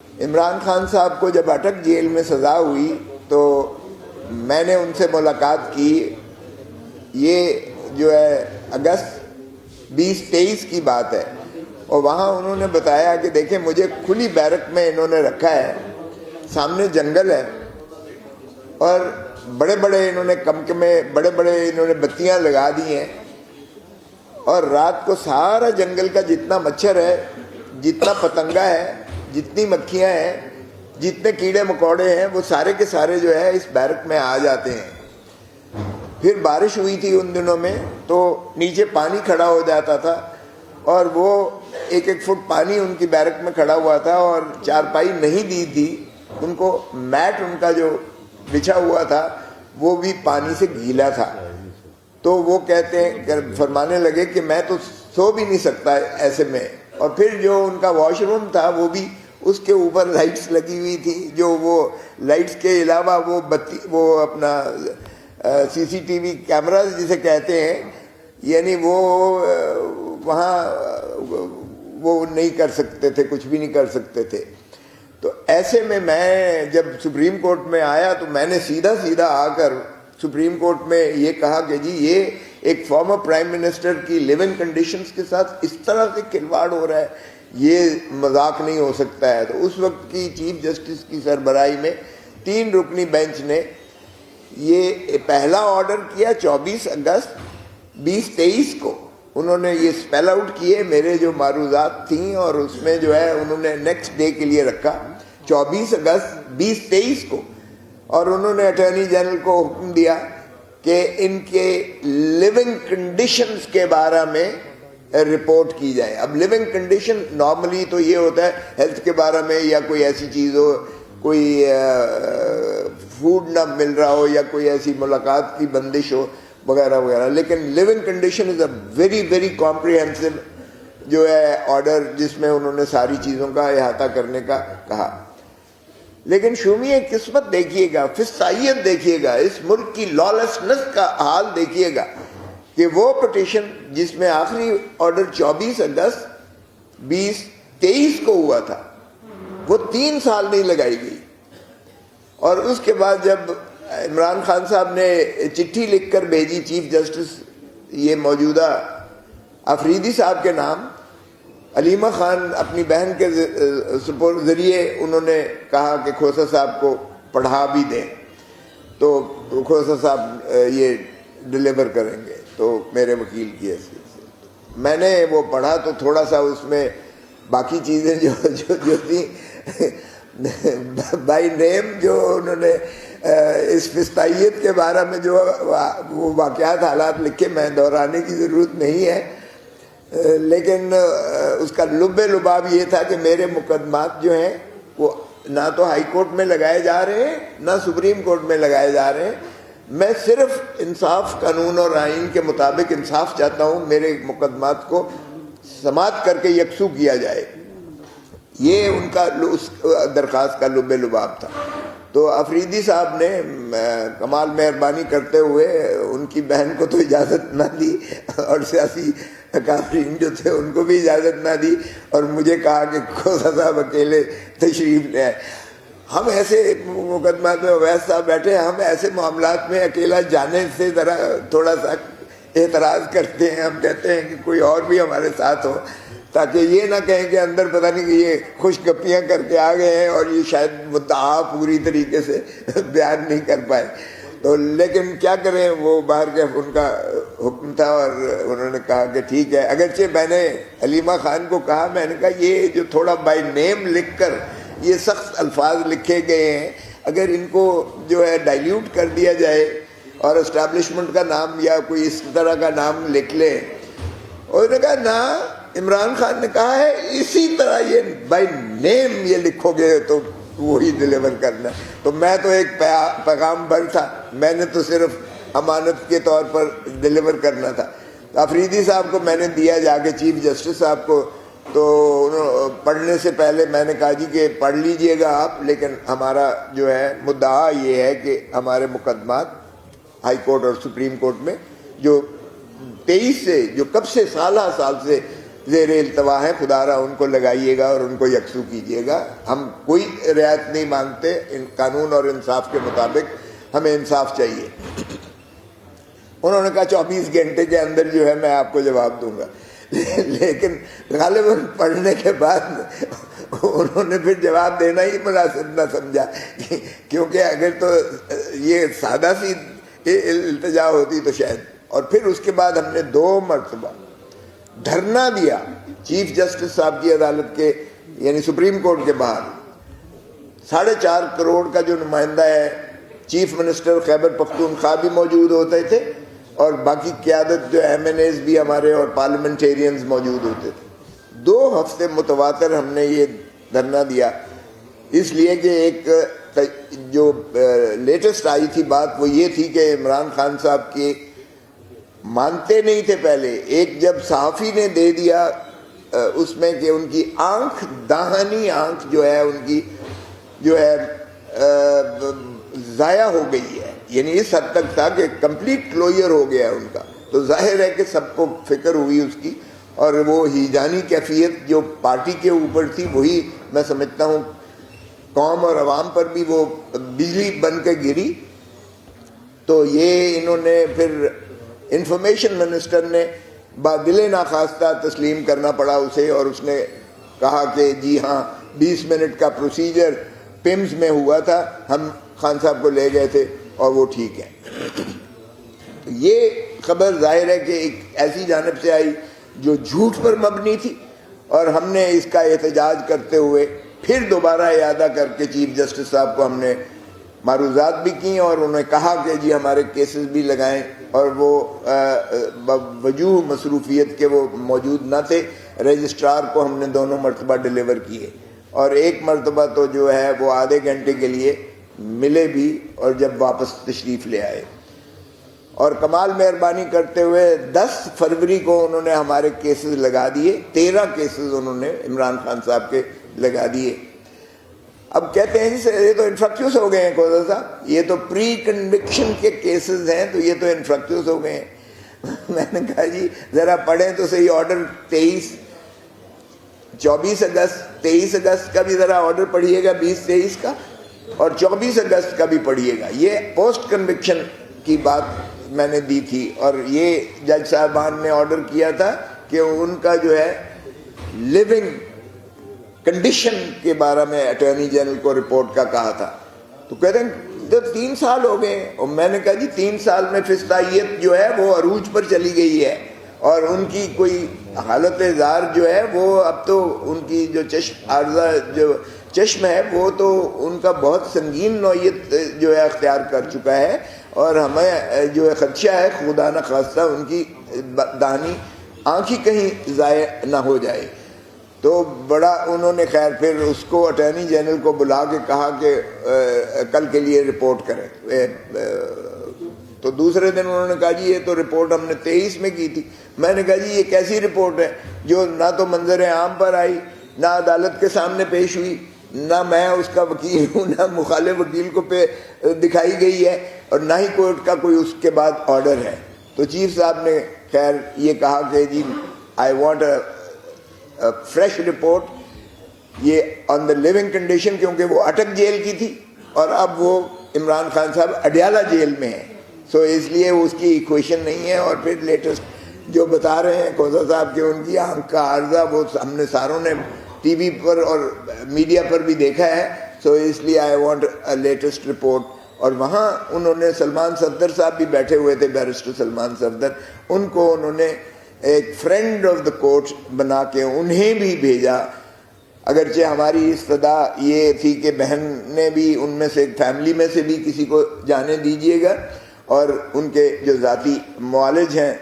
عمران خان صاحب کو جب اٹک جیل میں سزا ہوئی تو میں نے ان سے ملاقات کی، یہ جو ہے اگست 2023 کی بات ہے، اور وہاں انہوں نے بتایا کہ دیکھیں مجھے کھلی بیرک میں انہوں نے رکھا ہے، سامنے جنگل ہے اور بڑے بڑے انہوں نے کمکمے بڑے بڑے انہوں نے بتیاں لگا دی ہیں، اور رات کو سارا جنگل کا جتنا مچھر ہے، جتنا پتنگا ہے، جتنی مکھیاں ہیں، جتنے کیڑے مکوڑے ہیں، وہ سارے کے سارے جو ہے اس بیرک میں آ جاتے ہیں۔ پھر بارش ہوئی تھی ان دنوں میں تو نیچے پانی کھڑا ہو جاتا تھا، اور وہ 1-1 فٹ پانی ان کی بیرک میں کھڑا ہوا تھا، اور چارپائی نہیں دی تھی ان کو، میٹ ان کا جو بچھا ہوا تھا وہ بھی پانی سے گیلا تھا۔ تو وہ کہتے ہیں، فرمانے لگے کہ میں تو سو بھی نہیں سکتا ایسے میں، اور پھر جو ان کا واش روم تھا وہ بھی اس کے اوپر لائٹس لگی ہوئی تھی، جو وہ لائٹس کے علاوہ وہ بتی وہ اپنا CCTV کیمراز جسے کہتے ہیں، یعنی وہ وہاں وہ نہیں کر سکتے تھے، کچھ بھی نہیں کر سکتے تھے۔ تو ایسے میں جب سپریم کورٹ میں آیا تو میں نے سیدھا آ کر سپریم کورٹ میں یہ کہا کہ جی یہ ایک فارمر پرائم منسٹر کی لیونگ کنڈیشنز کے ساتھ اس طرح سے کھلواڑ ہو رہا ہے، یہ مذاق نہیں ہو سکتا ہے۔ تو اس وقت کی چیف جسٹس کی سربراہی میں 3 رکنی بینچ نے یہ پہلا آرڈر کیا 24 اگست 2023 کو، انہوں نے یہ اسپیل آؤٹ کیے میرے جو معروضات تھیں، اور اس میں جو ہے انہوں نے نیکسٹ ڈے کے لیے رکھا 24 اگست 2023 کو، اور انہوں نے اٹارنی جنرل کو حکم دیا کہ ان کے لیونگ کنڈیشنز کے بارے میں رپورٹ کی جائے۔ اب لیونگ کنڈیشن نارملی تو یہ ہوتا ہے ہیلتھ کے بارے میں، یا کوئی ایسی چیز ہو، کوئی فوڈ نہ مل رہا ہو، یا کوئی ایسی ملاقات کی بندش ہو وغیرہ وغیرہ، لیکن living condition is a very very comprehensive جو ہے آرڈر، جس میں انہوں نے ساری چیزوں کا احاطہ کرنے کا کہا۔ لیکن شومی قسمت دیکھیے گا، فسطائیت دیکھیے گا، اس ملک کی لالسنس کا حال دیکھیے گا کہ وہ پٹیشن جس میں آخری آرڈر 24 اگست 2023 کو ہوا تھا، وہ 3 سال نہیں لگائی گئی، اور اس کے بعد جب عمران خان صاحب نے چٹھی لکھ کر بھیجی چیف جسٹس یہ موجودہ آفریدی صاحب کے نام، علیمہ خان اپنی بہن کے ذریعے انہوں نے کہا کہ کھوسہ صاحب کو پڑھا بھی دیں، تو کھوسہ صاحب یہ ڈیلیور کریں گے، تو میرے وکیل کی حیثیت سے میں نے وہ پڑھا، تو تھوڑا سا اس میں باقی چیزیں جو تھیں بائی نیم جو انہوں نے اس فسطائیت کے بارے میں جو وہ واقعات حالات لکھے، میں دہرانے کی ضرورت نہیں ہے، لیکن اس کا لب لباب یہ تھا کہ میرے مقدمات جو ہیں وہ نہ تو ہائی کورٹ میں لگائے جا رہے ہیں، نہ سپریم کورٹ میں لگائے جا رہے ہیں، میں صرف انصاف، قانون اور آئین کے مطابق انصاف چاہتا ہوں، میرے مقدمات کو سماعت کر کے یکسو کیا جائے، یہ ان کا اس درخواست کا لب لباب تھا۔ تو آفریدی صاحب نے کمال مہربانی کرتے ہوئے ان کی بہن کو تو اجازت نہ دی، اور سیاسی اکابرین جو تھے ان کو بھی اجازت نہ دی، اور مجھے کہا کہ کھوسہ صاحب اکیلے تشریف لے آئے۔ ہم ایسے مقدمات میں اویس صاحب بیٹھے، ہم ایسے معاملات میں اکیلا جانے سے ذرا تھوڑا سا اعتراض کرتے ہیں، ہم کہتے ہیں کہ کوئی اور بھی ہمارے ساتھ ہو، تاکہ یہ نہ کہیں کہ اندر پتہ نہیں کہ یہ خوش گپیاں کر کے آ گئے ہیں اور یہ شاید مدعا پوری طریقے سے بیان نہیں کر پائے۔ تو لیکن کیا کریں، وہ باہر کے ان کا حکم تھا، اور انہوں نے کہا کہ ٹھیک ہے۔ اگرچہ میں نے علیمہ خان کو کہا، میں نے کہا یہ جو تھوڑا بائی نیم لکھ کر یہ سخت الفاظ لکھے گئے ہیں، اگر ان کو جو ہے ڈائلیوٹ کر دیا جائے اور اسٹیبلشمنٹ کا نام یا کوئی اس طرح کا نام لکھ لیں، اور انہوں نے کہا نہ، عمران خان نے کہا ہے اسی طرح یہ بائی نیم یہ لکھو گے تو وہی ڈیلیور کرنا۔ تو میں تو ایک پیغام بر تھا، میں نے تو صرف امانت کے طور پر ڈیلیور کرنا تھا۔ آفریدی صاحب کو میں نے دیا جا کے چیف جسٹس صاحب کو، تو پڑھنے سے پہلے میں نے کہا جی کہ پڑھ لیجئے گا آپ، لیکن ہمارا جو ہے مدعا یہ ہے کہ ہمارے مقدمات ہائی کورٹ اور سپریم کورٹ میں جو 23 سے جو کب سے سال سے زیر التوا ہیں، خدا را ان کو لگائیے گا اور ان کو یکسو کیجیے گا. ہم کوئی رعایت نہیں مانگتے، قانون اور انصاف کے مطابق ہمیں انصاف چاہیے. انہوں نے کہا 24 گھنٹے کے اندر جو ہے میں آپ کو جواب دوں گا. لیکن غالباً پڑھنے کے بعد انہوں نے پھر جواب دینا ہی مناسب نہ سمجھا، کیونکہ اگر تو یہ سادہ سی التجا ہوتی تو شاید. اور پھر اس کے بعد ہم نے 2 مرتبہ دھرنا دیا چیف جسٹس صاحب کی عدالت کے یعنی سپریم کورٹ کے باہر. 4.5 کروڑ کا جو نمائندہ ہے، چیف منسٹر خیبر پختونخوا بھی موجود ہوتے تھے اور باقی قیادت جو ایم این ایز بھی ہمارے اور پارلیمنٹیرینز موجود ہوتے تھے. 2 ہفتے متواتر ہم نے یہ دھرنا دیا، اس لیے کہ ایک جو لیٹسٹ آئی تھی بات وہ یہ تھی کہ عمران خان صاحب کے مانتے نہیں تھے پہلے. ایک جب صحافی نے دے دیا اس میں کہ ان کی آنکھ، داہنی آنکھ جو ہے ان کی جو ہے ضائع ہو گئی ہے، یعنی اس حد تک تھا کہ کمپلیٹ کلوئر ہو گیا ان کا. تو ظاہر ہے کہ سب کو فکر ہوئی اس کی، اور وہ ہیجانی کیفیت جو پارٹی کے اوپر تھی وہی میں سمجھتا ہوں قوم اور عوام پر بھی وہ بجلی بن کے گری. تو یہ انہوں نے پھر انفارمیشن منسٹر نے بادل ناخواستہ تسلیم کرنا پڑا اسے، اور اس نے کہا کہ جی ہاں 20 منٹ کا پروسیجر پمز میں ہوا تھا، ہم خان صاحب کو لے گئے تھے اور وہ ٹھیک ہے. یہ خبر ظاہر ہے کہ ایک ایسی جانب سے آئی جو جھوٹ پر مبنی تھی، اور ہم نے اس کا احتجاج کرتے ہوئے پھر دوبارہ اعادہ کر کے چیف جسٹس صاحب کو ہم نے معروضات بھی کی، اور انہوں نے کہا کہ جی ہمارے کیسز بھی لگائیں، اور وہ وجوہ مصروفیت کے وہ موجود نہ تھے. رجسٹرار کو ہم نے 2 مرتبہ ڈیلیور کیے، اور 1 مرتبہ تو جو ہے وہ آدھے گھنٹے کے لیے ملے بھی، اور جب واپس تشریف لے آئے. اور کمال مہربانی کرتے ہوئے 10 فروری کو انہوں نے ہمارے کیسز لگا دیے. 13 کیسز انہوں نے عمران خان صاحب کے لگا دیے. اب کہتے ہیں جی یہ تو انفرکچوس ہو گئے ہیں کوزا صاحب، یہ تو پری کنوکشن کے کیسز ہیں تو یہ تو انفرکچوس ہو گئے ہیں. میں نے کہا جی ذرا پڑھیں تو صحیح آرڈر 24 اگست 23 اگست کا بھی ذرا آرڈر پڑھیے گا، 20-23 کا، اور 24 اگست کا بھی پڑھیے گا. یہ پوسٹ کنوکشن کی بات میں نے دی تھی، اور یہ جج صاحبان نے آرڈر کیا تھا کہ ان کا جو ہے لیونگ کنڈیشن کے بارے میں اٹارنی جنرل کو رپورٹ کا کہا تھا. تو کہتے ہیں تو 3 سال ہو گئے، اور میں نے کہا جی 3 سال میں فسطائیت جو ہے وہ عروج پر چلی گئی ہے، اور ان کی کوئی حالت زار جو ہے وہ اب تو ان کی جو چشم عارضہ جو چشم ہے وہ تو ان کا بہت سنگین نوعیت جو ہے اختیار کر چکا ہے، اور ہمیں جو ہے خدشہ ہے خدا نہ خواستہ ان کی داہنی آنکھ ہی کہیں ضائع نہ ہو جائے. تو بڑا انہوں نے خیر پھر اس کو اٹارنی جنرل کو بلا کے کہا کہ کل کے لیے رپورٹ کریں. تو دوسرے دن انہوں نے کہا جی یہ تو رپورٹ ہم نے 23 میں کی تھی. میں نے کہا جی یہ کیسی رپورٹ ہے جو نہ تو منظر عام پر آئی، نہ عدالت کے سامنے پیش ہوئی، نہ میں اس کا وکیل ہوں، نہ مخالف وکیل کو پہ دکھائی گئی ہے، اور نہ ہی کورٹ کا کوئی اس کے بعد آرڈر ہے. تو چیف صاحب نے خیر یہ کہا کہ جی I want a fresh report, یہ آن دا لیونگ کنڈیشن، کیونکہ وہ اٹک جیل کی تھی اور اب وہ عمران خان صاحب اڈیالہ جیل میں ہیں، سو اس لیے اس کی ایکویشن نہیں ہے. اور پھر لیٹسٹ جو بتا رہے ہیں کوزا صاحب کہ ان کی آنکھ کا عارضہ وہ ہم نے ساروں نے ٹی وی پر اور میڈیا پر بھی دیکھا ہے، سو اس لیے آئی وانٹ اے لیٹسٹ رپورٹ. اور وہاں انہوں نے سلمان صفدر صاحب بھی بیٹھے ہوئے تھے، بیرسٹر سلمان صفدر، ان کو انہوں نے ایک فرینڈ آف دا کورٹ بنا کے انہیں بھی بھیجا. اگرچہ ہماری استدا یہ تھی کہ بہن نے بھی ان میں سے فیملی میں سے بھی کسی کو جانے دیجیے گا، اور ان کے جو ذاتی معالج ہیں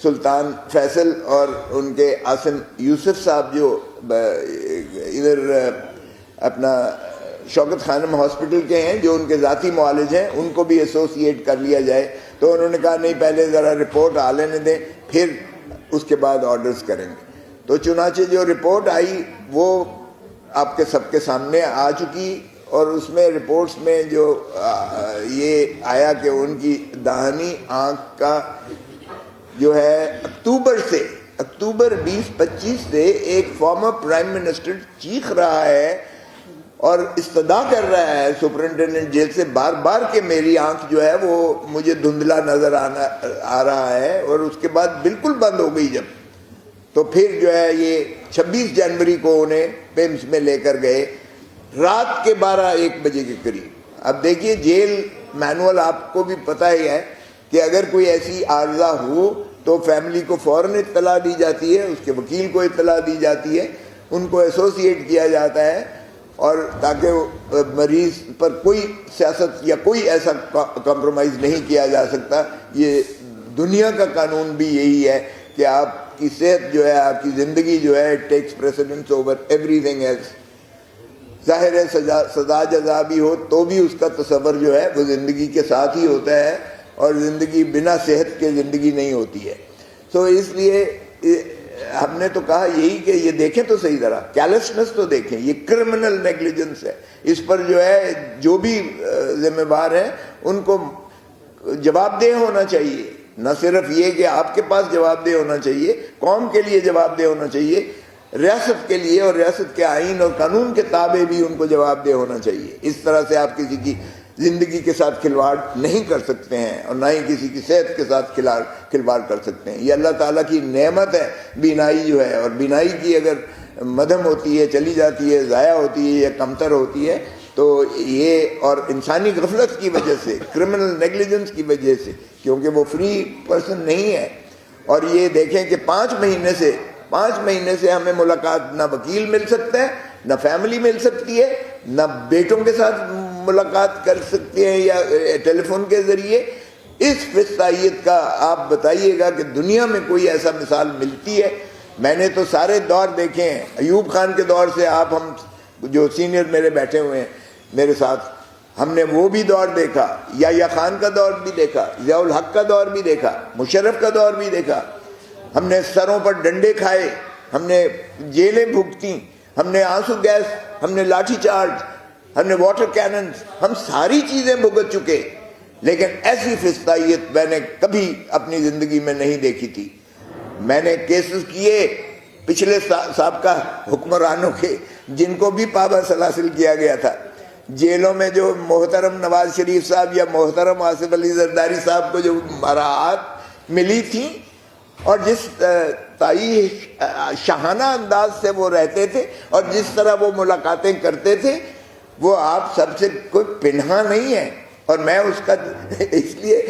سلطان فیصل اور ان کے عاصم یوسف صاحب جو ادھر اپنا شوکت خانم ہاسپٹل کے ہیں، جو ان کے ذاتی معالج ہیں، ان کو بھی ایسوسیٹ کر لیا جائے. تو انہوں نے کہا نہیں پہلے ذرا رپورٹ آ لینے دیں پھر اس کے بعد آرڈرز کریں گے. تو چنانچہ جو رپورٹ آئی وہ آپ کے سب کے سامنے آ چکی، اور اس میں رپورٹس میں جو یہ آیا کہ ان کی داہنی آنکھ کا جو ہے اکتوبر سے اکتوبر 2025 سے ایک فارمر پرائم منسٹر چیخ رہا ہے اور استدعا کر رہا ہے سپرنٹینڈنٹ جیل سے بار بار کہ میری آنکھ جو ہے وہ مجھے دھندلا نظر آ رہا ہے، اور اس کے بعد بالکل بند ہو گئی جب، تو پھر جو ہے یہ 26 جنوری کو انہیں پیمس میں لے کر گئے رات کے 12-1 بجے کے قریب۔ اب دیکھیے جیل مینول آپ کو بھی پتہ ہی ہے کہ اگر کوئی ایسی عارضہ ہو تو فیملی کو فوراً اطلاع دی جاتی ہے، اس کے وکیل کو اطلاع دی جاتی ہے، ان کو ایسوسیٹ کیا جاتا ہے، اور تاکہ مریض پر کوئی سیاست یا کوئی ایسا کمپرومائز نہیں کیا جا سکتا۔ یہ دنیا کا قانون بھی یہی ہے کہ آپ کی صحت جو ہے، آپ کی زندگی جو ہے، it takes precedence over everything else. ظاہر ہے سزا جزا بھی ہو تو بھی اس کا تصور جو ہے وہ زندگی کے ساتھ ہی ہوتا ہے، اور زندگی بنا صحت کے زندگی نہیں ہوتی ہے۔ سو اس لیے ہم نے تو کہا یہی کہ یہ دیکھیں تو صحیح طرح، کیلسنس تو دیکھیں، یہ کرمنل نیگلیجنس ہے، اس پر جو ہے جو بھی ذمہ دار ہیں ان کو جواب دہ ہونا چاہیے، نہ صرف یہ کہ آپ کے پاس جواب دہ ہونا چاہیے، قوم کے لیے جواب دہ ہونا چاہیے، ریاست کے لیے اور ریاست کے آئین اور قانون کے تابع بھی ان کو جواب دہ ہونا چاہیے۔ اس طرح سے آپ کسی کی زندگی کے ساتھ کھلواڑ نہیں کر سکتے ہیں، اور نہ ہی کسی کی صحت کے ساتھ کھلواڑ کر سکتے ہیں۔ یہ اللہ تعالیٰ کی نعمت ہے بینائی جو ہے، اور بینائی کی اگر مدھم ہوتی ہے، چلی جاتی ہے، ضائع ہوتی ہے یا کمتر ہوتی ہے، تو یہ اور انسانی غفلت کی وجہ سے، کرمنل نیگلیجنس کی وجہ سے، کیونکہ وہ فری پرسن نہیں ہے۔ اور یہ دیکھیں کہ 5 مہینے سے ہمیں ملاقات، نہ وکیل مل سکتا ہے، نہ فیملی مل سکتی ہے، نہ بیٹوں کے ساتھ ملاقات کر سکتے ہیں یا ٹیلی فون کے ذریعے۔ اس فسطائیت کا آپ بتائیے گا کہ دنیا میں کوئی ایسا مثال ملتی ہے؟ میں نے تو سارے دور دیکھے ہیں، ایوب خان کے دور سے آپ، ہم جو سینئر میرے بیٹھے ہوئے ہیں میرے ساتھ، ہم نے وہ بھی دور دیکھا، یحییٰ خان کا دور بھی دیکھا، ضیاء الحق کا دور بھی دیکھا، مشرف کا دور بھی دیکھا۔ ہم نے سروں پر ڈنڈے کھائے، ہم نے جیلیں بھگتیں، ہم نے آنسو گیس، ہم نے لاٹھی چارج، ہم نے واٹر کیننز، ہم ساری چیزیں بھگت چکے، لیکن ایسی فسطائیت میں نے کبھی اپنی زندگی میں نہیں دیکھی تھی۔ میں نے کیسز کیے پچھلے سابقہ حکمرانوں کے، جن کو بھی پابا سلاسل کیا گیا تھا، جیلوں میں جو محترم نواز شریف صاحب یا محترم آصف علی زرداری صاحب کو جو مراعات ملی تھیں، اور جس شاہانہ انداز سے وہ رہتے تھے اور جس طرح وہ ملاقاتیں کرتے تھے، وہ آپ سب سے کوئی پنہا نہیں ہے۔ اور میں اس کا اس لیے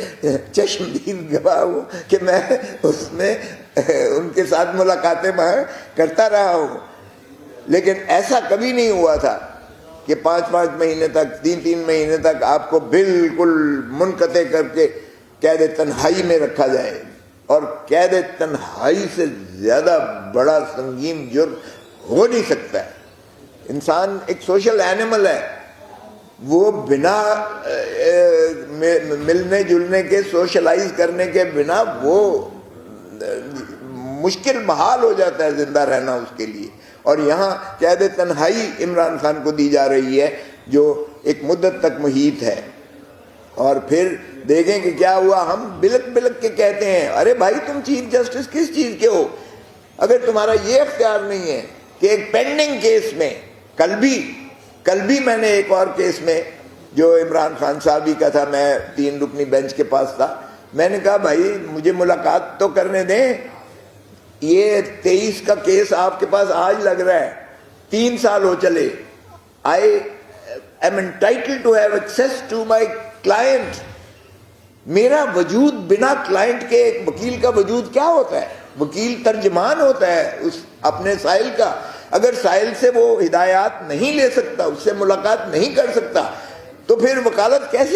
چشمدید گواہ ہوں کہ میں اس میں ان کے ساتھ ملاقاتیں کرتا رہا ہوں، لیکن ایسا کبھی نہیں ہوا تھا کہ 5 مہینے تک، 3 مہینے تک آپ کو بالکل منقطع کر کے قید تنہائی میں رکھا جائے۔ اور قید تنہائی سے زیادہ بڑا سنگین جرم ہو نہیں سکتا ہے۔ انسان ایک سوشل اینیمل ہے، وہ بنا ملنے جلنے کے، سوشلائز کرنے کے بنا وہ مشکل محال ہو جاتا ہے زندہ رہنا اس کے لیے۔ اور یہاں قید تنہائی عمران خان کو دی جا رہی ہے جو ایک مدت تک محیط ہے۔ اور پھر دیکھیں کہ کیا ہوا، ہم بلک بلک کے کہتے ہیں ارے بھائی تم چیف جسٹس کس چیز کے ہو، اگر تمہارا یہ اختیار نہیں ہے کہ ایک پینڈنگ کیس میں، کل بھی میں نے ایک اور کیس میں جو عمران خان صاحب ہی کا تھا، میں 3 رکنی بینچ کے پاس تھا، میں نے کہا بھائی مجھے ملاقات تو کرنے دیں، یہ 23 کا کیس آپ کے پاس آج لگ رہا ہے، 3 سال ہو چلے، I am entitled to have access to my client۔ میرا وجود بنا کلائنٹ کے، ایک وکیل کا وجود کیا ہوتا ہے؟ وکیل ترجمان ہوتا ہے اس اپنے سائل کا۔ اگر سائل سے وہ ہدایات نہیں لے سکتا، اس سے ملاقات نہیں کر سکتا، تو پھر وکالت کیسے